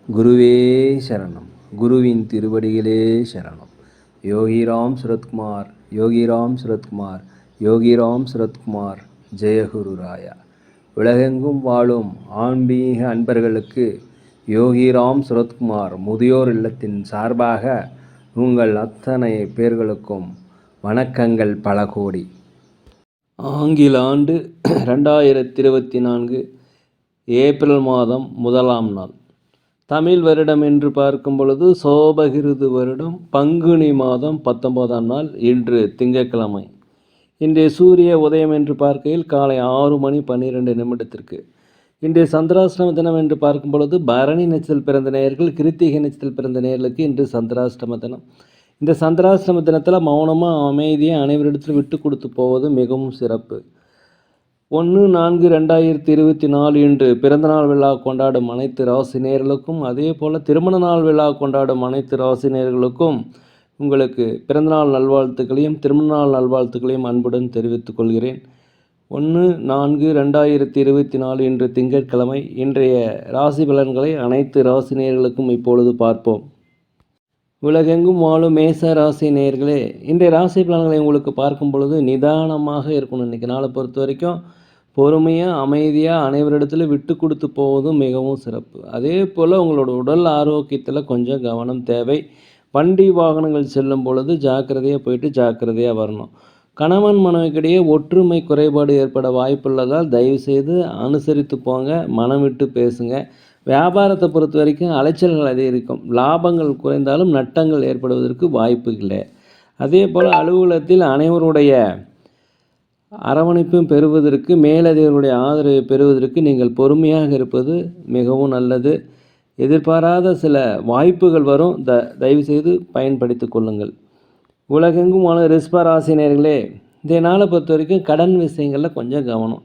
குருவே சரணம். குருவின் திருவடிகளே சரணம். யோகிராம் சுரத்குமார், யோகிராம் சுரத்குமார், யோகிராம் சுரத்குமார். ஜெயகுரு ராயா. உலகெங்கும் வாழும் ஆன்மீக அன்பர்களுக்கு யோகிராம் சுரத்குமார் முதியோர் இல்லத்தின் சார்பாக உங்கள் அத்தனை பேர்களுக்கும் வணக்கங்கள் பல கோடி. ஆங்கில ஆண்டு 2024 ஏப்ரல் மாதம் 1ஆம் நாள். தமிழ் வருடம் என்று பார்க்கும் பொழுது சோபகிருது வருடம் பங்குனி மாதம் 19ஆம் நாள். இன்று திங்கட்கிழமை. இன்றைய சூரிய உதயம் என்று பார்க்கையில் காலை 6:12 இன்றைய சந்திராஷ்டம தினம் என்று பார்க்கும் பொழுது பரணி நட்சத்திரத்தில் பிறந்த நேயர்கள், கிருத்திகை நட்சத்திரத்தில் பிறந்த நேயர்களுக்கு இன்று சந்திராஷ்டம தினம். இந்த சந்திராஷ்டம தினத்தில் மௌனமாக அமைதியாக அனைவரிடத்தில் விட்டு கொடுத்து போவது மிகவும் சிறப்பு. 1/4/2024 இன்று பிறந்தநாள் விழா கொண்டாடும் அனைத்து ராசினியர்களுக்கும், அதே போல் திருமண நாள் விழா கொண்டாடும் அனைத்து ராசினியர்களுக்கும் உங்களுக்கு பிறந்தநாள் நல்வாழ்த்துக்களையும் திருமண நாள் நல்வாழ்த்துக்களையும் அன்புடன் தெரிவித்துக் கொள்கிறேன். 1/4/2024 இன்று திங்கட்கிழமை. இன்றைய ராசி பலன்களை அனைத்து ராசினியர்களுக்கும் இப்பொழுது பார்ப்போம். உலகெங்கும் வாழும் மேச ராசி நேயர்களே, இன்றைய ராசி பலன்களை உங்களுக்கு பார்க்கும் பொழுது நிதானமாக இருக்கணும். இன்றைக்கி நாளை பொறுத்த வரைக்கும் பொறுமையாக அமைதியாக அனைவரிடத்துல விட்டு கொடுத்து போவதும் மிகவும் சிறப்பு. அதே போல் உங்களோட உடல் ஆரோக்கியத்தில் கொஞ்சம் கவனம் தேவை. வண்டி வாகனங்கள் செல்லும் பொழுது ஜாக்கிரதையாக போயிட்டு ஜாக்கிரதையாக வரணும். கணவன் மனைவிக்கிடையே ஒற்றுமை குறைபாடு ஏற்பட வாய்ப்புள்ளதால் தயவுசெய்து அனுசரித்து போங்க, மனம் விட்டு பேசுங்க. வியாபாரத்தை பொறுத்த வரைக்கும் அலைச்சல்கள் அதிகரிக்கும். லாபங்கள் குறைந்தாலும் நட்டங்கள் ஏற்படுவதற்கு வாய்ப்பு இல்லை. அதே போல் அலுவலகத்தில் அனைவருடைய அரவணைப்பும் பெறுவதற்கு, மேலதிகாரிகளுடைய ஆதரவை பெறுவதற்கு நீங்கள் பொறுமையாக இருப்பது மிகவும் நல்லது. எதிர்பாராத சில வாய்ப்புகள் வரும், தயவுசெய்து பயன்படுத்தி கொள்ளுங்கள். உலகெங்கும் வாழ ரிஷப ராசினியர்களே, இந்த நாளை பொறுத்த வரைக்கும் கடன் விஷயங்களில் கொஞ்சம் கவனம்.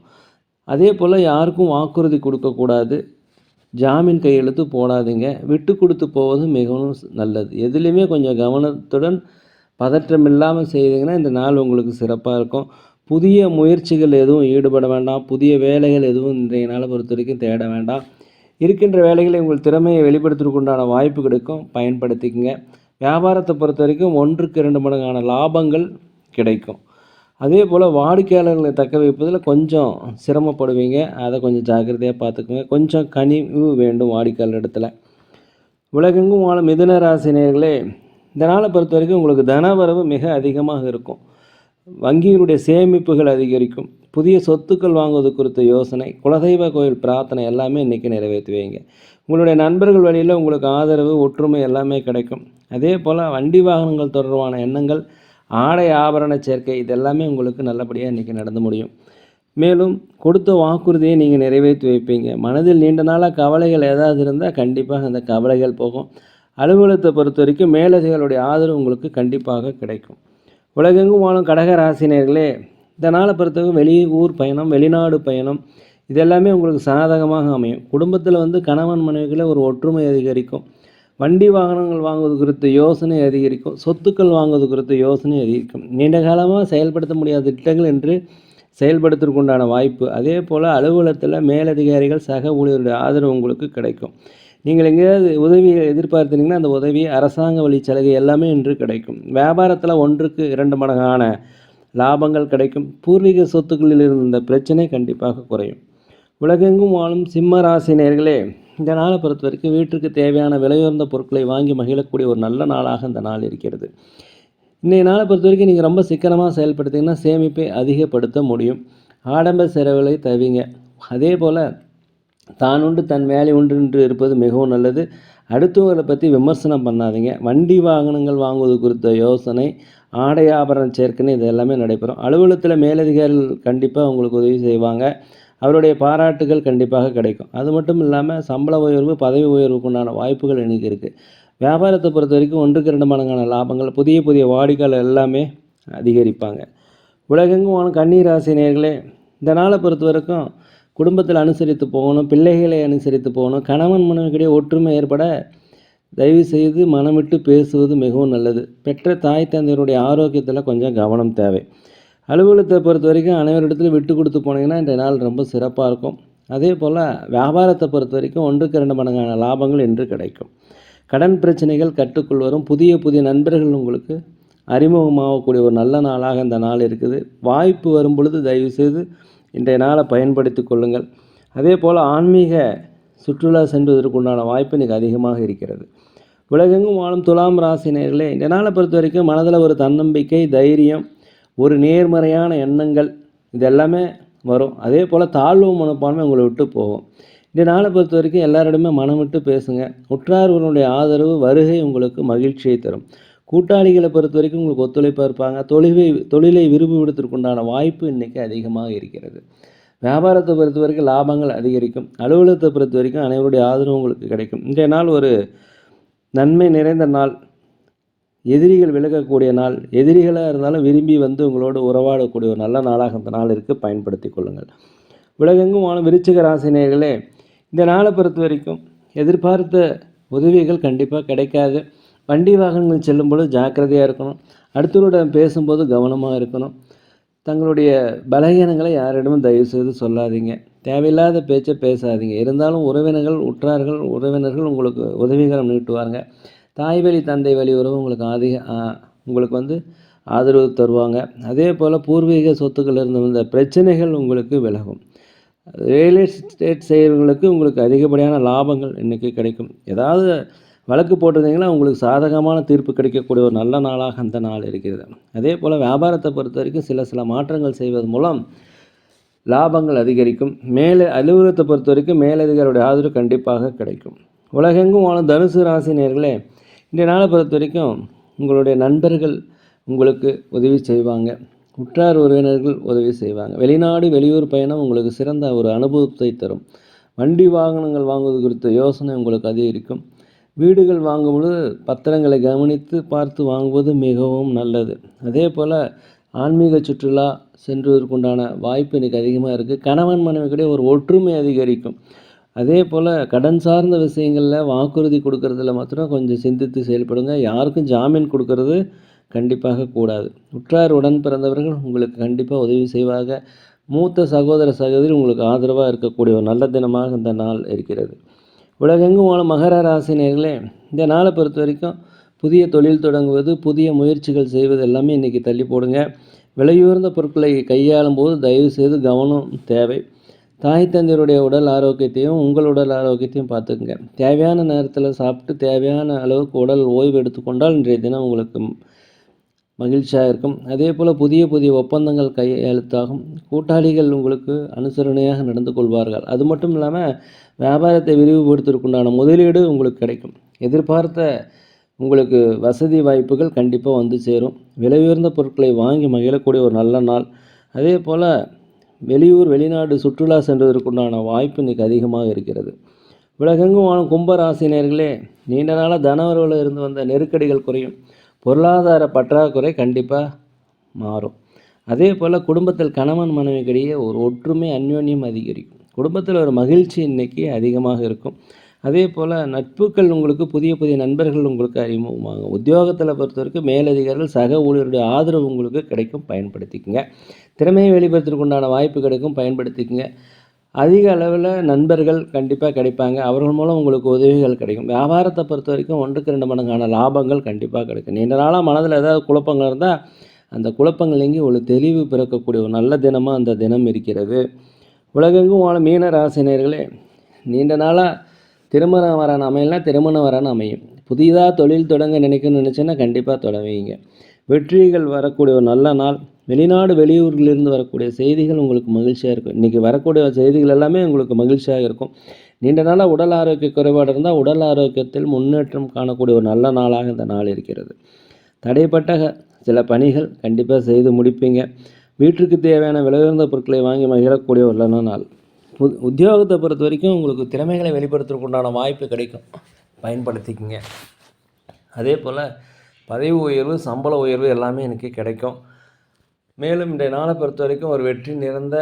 அதே போல் யாருக்கும் வாக்குறுதி கொடுக்கக்கூடாது. ஜாமீன் கையெழுத்து போடாதீங்க. விட்டு கொடுத்து போவது மிகவும் நல்லது. எதுலேயுமே கொஞ்சம் கவனத்துடன் பதற்றம் இல்லாமல் செய்தீங்கன்னா இந்த நாள் உங்களுக்கு சிறப்பாக இருக்கும். புதிய முயற்சிகள் எதுவும் ஈடுபட வேண்டாம். புதிய வேலைகள் எதுவும் இன்றைய நாளை பொறுத்த வரைக்கும் தேட வேண்டாம். இருக்கின்ற வேலைகளை உங்கள் திறமையை வெளிப்படுத்துவதற்கு உண்டான வாய்ப்பு கிடைக்கும், பயன்படுத்திக்கங்க. வியாபாரத்தை பொறுத்த வரைக்கும் 1-2 மடங்கான லாபங்கள் கிடைக்கும். அதே போல் வாடிக்கையாளர்களை தக்க வைப்பதில் கொஞ்சம் சிரமப்படுவீங்க. அதை கொஞ்சம் ஜாக்கிரதையாக பார்த்துக்குங்க. கொஞ்சம் கனிவு வேண்டும் வாடிக்கையாளர் இடத்துல. உலகெங்கும் வாழும் மிதுன ராசி நேயர்களே, இந்த நாளை பொறுத்த வரைக்கும் உங்களுக்கு தனவரவு மிக அதிகமாக இருக்கும். வங்கிகளுடைய சேமிப்புகள் அதிகரிக்கும். புதிய சொத்துக்கள் வாங்குவது குறித்த யோசனை, குலதெய்வ கோயில் பிரார்த்தனை எல்லாமே இன்றைக்கி நிறைவேற்றி வைங்க. உங்களுடைய நண்பர்கள் வழியில் உங்களுக்கு ஆதரவு, ஒற்றுமை எல்லாமே கிடைக்கும். அதே போல் வண்டி வாகனங்கள் தொடர்பான எண்ணங்கள், ஆடை ஆபரண சேர்க்கை இதெல்லாமே உங்களுக்கு நல்லபடியாக இன்றைக்கி நடந்து முடியும். மேலும் கொடுத்த வாக்குறுதியை நீங்கள் நிறைவேற்றி வைப்பீங்க. மனதில் நீண்ட நாளாக கவலைகள் ஏதாவது இருந்தால் கண்டிப்பாக அந்த கவலைகள் போகும். அலுவலகத்தை பொறுத்த வரைக்கும் மேலதிகாரிகளுடைய ஆதரவு உங்களுக்கு கண்டிப்பாக கிடைக்கும். உலகெங்கும் வாழும் கடக ராசினியர்களே, இந்த நாளை பொறுத்தவரைக்கும் வெளியூர் பயணம், வெளிநாடு பயணம் இதெல்லாமே உங்களுக்கு சாதகமாக அமையும். குடும்பத்தில் கணவன் மனைவிகளை ஒரு ஒற்றுமை அதிகரிக்கும். வண்டி வாகனங்கள் வாங்குவது குறித்த யோசனை அதிகரிக்கும். சொத்துக்கள் வாங்குவது குறித்த யோசனை அதிகரிக்கும். நீண்ட காலமாக செயல்படுத்த முடியாத திட்டங்கள் என்று செயல்படுத்துவதற்குண்டான வாய்ப்பு. அதே போல் அலுவலகத்தில் மேலதிகாரிகள், சக ஊழியருடைய ஆதரவு உங்களுக்கு கிடைக்கும். நீங்கள் எங்கேயாவது உதவியை எதிர்பார்த்தீங்கன்னா அந்த உதவி, அரசாங்க வழி சலுகை எல்லாமே இன்று கிடைக்கும். வியாபாரத்தில் 1-2 மடங்கான லாபங்கள் கிடைக்கும். பூர்வீக சொத்துக்களில் இருந்த பிரச்சனை கண்டிப்பாக குறையும். உலகெங்கும் வாழும் சிம்ம ராசி நேயர்களே, இந்த நாளை பொறுத்த வரைக்கும் வீட்டிற்கு தேவையான விலையுயர்ந்த பொருட்களை வாங்கி மகிழக்கூடிய ஒரு நல்ல நாளாக இந்த நாள் இருக்கிறது. இன்றைய நாளை பொறுத்த வரைக்கும் நீங்கள் ரொம்ப சிக்கனமாக செயல்படுத்திங்கன்னா சேமிப்பை அதிகப்படுத்த முடியும். ஆடம்பர செலவுகளை தவிங்க. அதே போல் தான் உண்டு தன் வேலை உண்டு என்று இருப்பது மிகவும் நல்லது. அடுத்தவங்களை பற்றி விமர்சனம் பண்ணாதீங்க. வண்டி வாகனங்கள் வாங்குவது குறித்த யோசனை, ஆடை ஆபரண சேர்க்கை இது எல்லாமே நடைபெறும். அலுவலகத்தில் மேலதிகாரிகள் கண்டிப்பாக உங்களுக்கு உதவி செய்வாங்க. அவருடைய பாராட்டுகள் கண்டிப்பாக கிடைக்கும். அது மட்டும் இல்லாமல் சம்பள உயர்வு, பதவி உயர்வுக்குண்டான வாய்ப்புகள் இன்றைக்கி இருக்குது. வியாபாரத்தை பொறுத்த வரைக்கும் 1-2 மடங்கான லாபங்கள், புதிய புதிய வாடிக்கையாளர் எல்லாமே அதிகரிப்பாங்க. உலகெங்கும் கன்னி ராசி நேயர்களே, இந்த நாளை பொறுத்த வரைக்கும் குடும்பத்தில் அனுசரித்து போகணும், பிள்ளைகளை அனுசரித்து போகணும். கணவன் மனைவிக்கிடையே ஒற்றுமை ஏற்பட தயவுசெய்து மனமிட்டு பேசுவது மிகவும் நல்லது. பெற்ற தாய் தந்தையருடைய ஆரோக்கியத்தில் கொஞ்சம் கவனம் தேவை. அலுவலகத்தை பொறுத்த வரைக்கும் அனைவரிடத்துலையும் விட்டு கொடுத்து போனீங்கன்னா இந்த நாள் ரொம்ப சிறப்பாக இருக்கும். அதே போல் வியாபாரத்தை பொறுத்த வரைக்கும் 1க்கு 2 மடங்கான லாபங்கள் இன்று கிடைக்கும். கடன் பிரச்சனைகள் கட்டுக்குள் வரும். புதிய புதிய நண்பர்கள் உங்களுக்கு அறிமுகமாகக்கூடிய ஒரு நல்ல நாளாக இந்த நாள் இருக்குது. வாய்ப்பு வரும் பொழுது தயவுசெய்து இன்றைய நாளை பயன்படுத்தி கொள்ளுங்கள். அதே போல் ஆன்மீக சுற்றுலா சென்றுவதற்குண்டான வாய்ப்பு இன்றைக்கி அதிகமாக இருக்கிறது. உலகெங்கும் வாழும் துலாம் ராசி நேயர்களே, இந்த நாளை பொறுத்த வரைக்கும் மனதில் ஒரு தன்னம்பிக்கை, தைரியம், ஒரு நேர்மறையான எண்ணங்கள் இது எல்லாமே வரும். அதே போல் தாழ்வு மனப்பான்மை உங்களை விட்டு போகும். இந்த நாளை பொறுத்த வரைக்கும் எல்லாரிடமே மனம் விட்டு பேசுங்க. உற்றார்களுடைய ஆதரவு வருகை உங்களுக்கு மகிழ்ச்சியை தரும். கூட்டாளிகளை பொறுத்த வரைக்கும் உங்களுக்கு ஒத்துழைப்பாக இருப்பாங்க. தொழிலை விரும்புவதற்குண்டான வாய்ப்பு இன்றைக்கி அதிகமாக இருக்கிறது. வியாபாரத்தை பொறுத்த வரைக்கும் லாபங்கள் அதிகரிக்கும். அலுவலகத்தை பொறுத்த வரைக்கும் அனைவருடைய ஆதரவு உங்களுக்கு கிடைக்கும். இன்றைய நாள் ஒரு நன்மை நிறைந்த நாள். எதிரிகள் விலகக்கூடிய நாள். எதிரிகளாக இருந்தாலும் விரும்பி வந்து உங்களோடு உறவாடக்கூடிய ஒரு நல்ல நாளாக இந்த நாள் இருக்குது. பயன்படுத்தி கொள்ளுங்கள். உலகெங்கும் வாழும் விருச்சிக ராசி நேயர்களே, இந்த நாளை பொறுத்த வரைக்கும் எதிர்பார்த்த உதவிகள் கண்டிப்பாக கிடைக்காது. வண்டி வாகனங்கள் செல்லும்போது ஜாக்கிரதையாக இருக்கணும். அடுத்தவருடன் பேசும்போது கவனமாக இருக்கணும். தங்களுடைய பலகீனங்களை யாரிடமும் தயவுசெய்து சொல்லாதீங்க. தேவையில்லாத பேச்சை பேசாதீங்க. இருந்தாலும் உறவினர்கள் உங்களுக்கு உதவிகரம் நீட்டுவாங்க. தாய் வழி தந்தை வழி உறவு உங்களுக்கு ஆதரவு தருவாங்க. அதே போல் பூர்வீக சொத்துக்கள் இருந்து வந்த பிரச்சனைகள் உங்களுக்கு விலகும். ரியல் எஸ்டேட் செய்கிறவங்களுக்கு உங்களுக்கு அதிகப்படியான லாபங்கள் இன்றைக்கி கிடைக்கும். ஏதாவது வழக்கு போட்டிருந்தீங்கன்னா உங்களுக்கு சாதகமான தீர்ப்பு கிடைக்கக்கூடிய ஒரு நல்ல நாளாக அந்த நாள் இருக்கிறது. அதே போல் வியாபாரத்தை பொறுத்த வரைக்கும் சில மாற்றங்கள் செய்வது மூலம் லாபங்கள் அதிகரிக்கும். அலுவலகத்தை பொறுத்த வரைக்கும் மேலதிகாரியுடைய ஆதரவு கண்டிப்பாக கிடைக்கும். உலகெங்கும் வாழும் தனுசு ராசி நேயர்களே, இந்த நாளை பொறுத்த வரைக்கும் உங்களுடைய நண்பர்கள் உங்களுக்கு உதவி செய்வாங்க. உற்றார் உறவினர்கள் உதவி செய்வாங்க. வெளிநாடு வெளியூர் பயணம் உங்களுக்கு சிறந்த ஒரு அனுபவத்தை தரும். வண்டி வாகனங்கள் வாங்குவது குறித்த யோசனை உங்களுக்கு அதிகரிக்கும். வீடுகள் வாங்கும்பொழுது பத்திரங்களை கவனித்து பார்த்து வாங்குவது மிகவும் நல்லது. அதே போல் ஆன்மீக சுற்றுலா சென்றுவதற்குண்டான வாய்ப்பு இன்றைக்கி அதிகமாக இருக்குது. கணவன் மனைவிக்கிடையே ஒரு ஒற்றுமை அதிகரிக்கும். அதே போல் கடன் சார்ந்த விஷயங்களில் வாக்குறுதி கொடுக்கறதுல மாத்திரம் கொஞ்சம் சிந்தித்து செயல்படுங்க. யாருக்கும் ஜாமீன் கொடுக்கறது கண்டிப்பாக கூடாது. உற்றார் உடன் பிறந்தவர்கள் உங்களுக்கு கண்டிப்பாக உதவி செய்வாங்க. மூத்த சகோதர சகோதரி உங்களுக்கு ஆதரவாக இருக்கக்கூடிய ஒரு நல்ல தினமாக இந்த நாள் இருக்கிறது. உலகெங்கும் வாழும் மகர ராசி நேயர்களே, இந்த நாளை பொறுத்த வரைக்கும் புதிய தொழில் தொடங்குவது, புதிய முயற்சிகள் செய்வது எல்லாமே இன்றைக்கி தள்ளி போடுங்க. விலையுயர்ந்த பொருட்களை கையாளும் போது தயவு செய்து கவனம் தேவை. தாய் தந்தையருடைய உடல் ஆரோக்கியத்தையும் உங்கள் உடல் ஆரோக்கியத்தையும் பார்த்துக்குங்க. தேவையான நேரத்தில் சாப்பிட்டு தேவையான அளவுக்கு உடல் ஓய்வு எடுத்துக்கொண்டால் இன்றைய தினம் உங்களுக்கு மகிழ்ச்சியாக இருக்கும். அதே போல் புதிய புதிய ஒப்பந்தங்கள் கையெழுத்தாகும். கூட்டாளிகள் உங்களுக்கு அனுசரணையாக நடந்து கொள்வார்கள். அது மட்டும் இல்லாமல் வியாபாரத்தை விரிவுபடுத்துவதற்குண்டான முதலீடு உங்களுக்கு கிடைக்கும். எதிர்பார்த்த உங்களுக்கு வசதி வாய்ப்புகள் கண்டிப்பாக வந்து சேரும். விலை உயர்ந்த பொருட்களை வாங்கி மகிழக்கூடிய ஒரு நல்ல நாள். அதே போல் வெளிநாடு சுற்றுலா சென்றதற்குண்டான வாய்ப்பு இன்றைக்கி அதிகமாக இருக்கிறது. உலகெங்கும் வாழும் கும்பராசினியர்களே, நீண்ட நாளாக தனவரவில் இருந்து வந்த நெருக்கடிகள் குறையும். பொருளாதார பற்றாக்குறை கண்டிப்பாக மாறும். அதே போல் குடும்பத்தில் கணவன் மனைவிக்கிடையே ஒரு ஒற்றுமை அந்யோன்யம் அதிகரிக்கும். குடும்பத்தில் ஒரு மகிழ்ச்சி இன்றைக்கி அதிகமாக இருக்கும். அதே போல் நட்புகள் உங்களுக்கு புதிய புதிய நண்பர்கள் உங்களுக்கு அறிமுகமாகும். உத்தியோகத்தில் பொறுத்த வரைக்கும் மேலதிகாரிகள் சக ஊழியருடைய ஆதரவு உங்களுக்கு கிடைக்கும். பயன்படுத்திக்கங்க. திறமையை வெளிப்படுத்துறதுக்கு உண்டான வாய்ப்பு கிடைக்கும். பயன்படுத்திக்கங்க. அதிக அளவில் நண்பர்கள் கண்டிப்பாக கிடைப்பாங்க. அவர்கள் மூலம் உங்களுக்கு உதவிகள் கிடைக்கும். வியாபாரத்தை பொறுத்த வரைக்கும் 1க்கு 2 மடங்கான லாபங்கள் கண்டிப்பாக கிடைக்கும். நீண்ட நாளாக மனதில் ஏதாவது குழப்பங்கள் இருந்தால் அந்த குழப்பங்கள் நீங்கி ஒரு தெளிவு பிறக்கக்கூடிய ஒரு நல்ல தினமாக அந்த தினம் இருக்கிறது. உலகெங்கும் வாழும் மீன ராசினியர்களே, நீண்ட நாளாக திருமணம் வரான அமையலாம், திருமணம் வரான அமையும். புதிதாக தொழில் தொடங்க நினச்சேன்னா கண்டிப்பாக தொடங்குவீங்க. வெற்றிகள் வரக்கூடிய ஒரு நல்ல நாள். வெளிநாடு வெளியூர்களிலிருந்து வரக்கூடிய செய்திகள் உங்களுக்கு மகிழ்ச்சியாக இருக்கும். இன்றைக்கி வரக்கூடிய செய்திகள் எல்லாமே உங்களுக்கு மகிழ்ச்சியாக இருக்கும். நீண்ட நாளாக உடல் ஆரோக்கிய குறைபாடு இருந்தால் உடல் ஆரோக்கியத்தில் முன்னேற்றம் காணக்கூடிய ஒரு நல்ல நாளாக இந்த நாள் இருக்கிறது. தடைப்பட்ட சில பணிகள் கண்டிப்பாக செய்து முடிப்பீங்க. வீட்டுக்கு தேவையான விலையுயர்ந்த பொருட்களை வாங்கி மகிழக்கூடிய ஒரு நல்ல நாள். உத்தியோகத்தை பொறுத்த வரைக்கும் உங்களுக்கு திறமைகளை வெளிப்படுத்துறதுக்கு உண்டான வாய்ப்பு கிடைக்கும். பயன்படுத்திக்கங்க. அதே போல் பதவி உயர்வு, சம்பள உயர்வு எல்லாமே எனக்கு கிடைக்கும். மேலும் இன்றைய நாளை பொறுத்த வரைக்கும் ஒரு வெற்றி நிறைந்த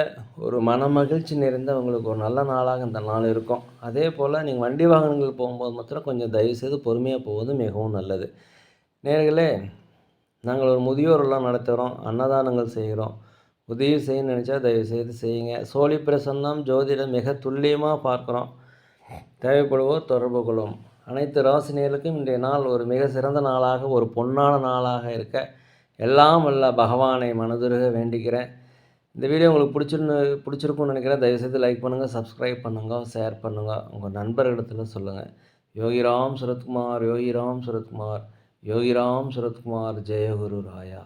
ஒரு மகிழ்ச்சி நிறைந்த உங்களுக்கு ஒரு நல்ல நாளாக இந்த நாள் இருக்கும். அதே போல் நீங்கள் வண்டி வாகனங்கள் போகும்போது மாத்திரம் கொஞ்சம் தயவுசெய்து பொறுமையாக போவது மிகவும் நல்லது. நேயர்களே, நாங்கள் ஒரு முதியோரெல்லாம் நடத்துகிறோம், அன்னதானங்கள் செய்கிறோம். உதவி செய்யணும்னு நினச்சா தயவுசெய்து செய்யுங்க. சோழி பிரசன்னம் ஜோதிடம் மிக துல்லியமாக பார்க்குறோம். தேவைப்படுவோர் தொடர்பு கொள்ளும். அனைத்து ராசினியர்களுக்கும் இன்றைய நாள் ஒரு மிக சிறந்த நாளாக, ஒரு பொன்னான நாளாக இருக்க எல்லாம் வல்ல பகவானை மனதுருக வேண்டிக்கிறேன். இந்த வீடியோ உங்களுக்கு பிடிச்சிருக்கும்னு நினைக்கிறேன். தயவுசெய்து லைக் பண்ணுங்கள், சப்ஸ்கிரைப் பண்ணுங்கள், ஷேர் பண்ணுங்கள், உங்கள் நண்பர்களிடத்தில் சொல்லுங்கள். யோகிராம் சுரத்குமார், யோகிராம் சுரத்குமார், யோகிராம் சுரத்குமார், ஜெயகுரு ராயா.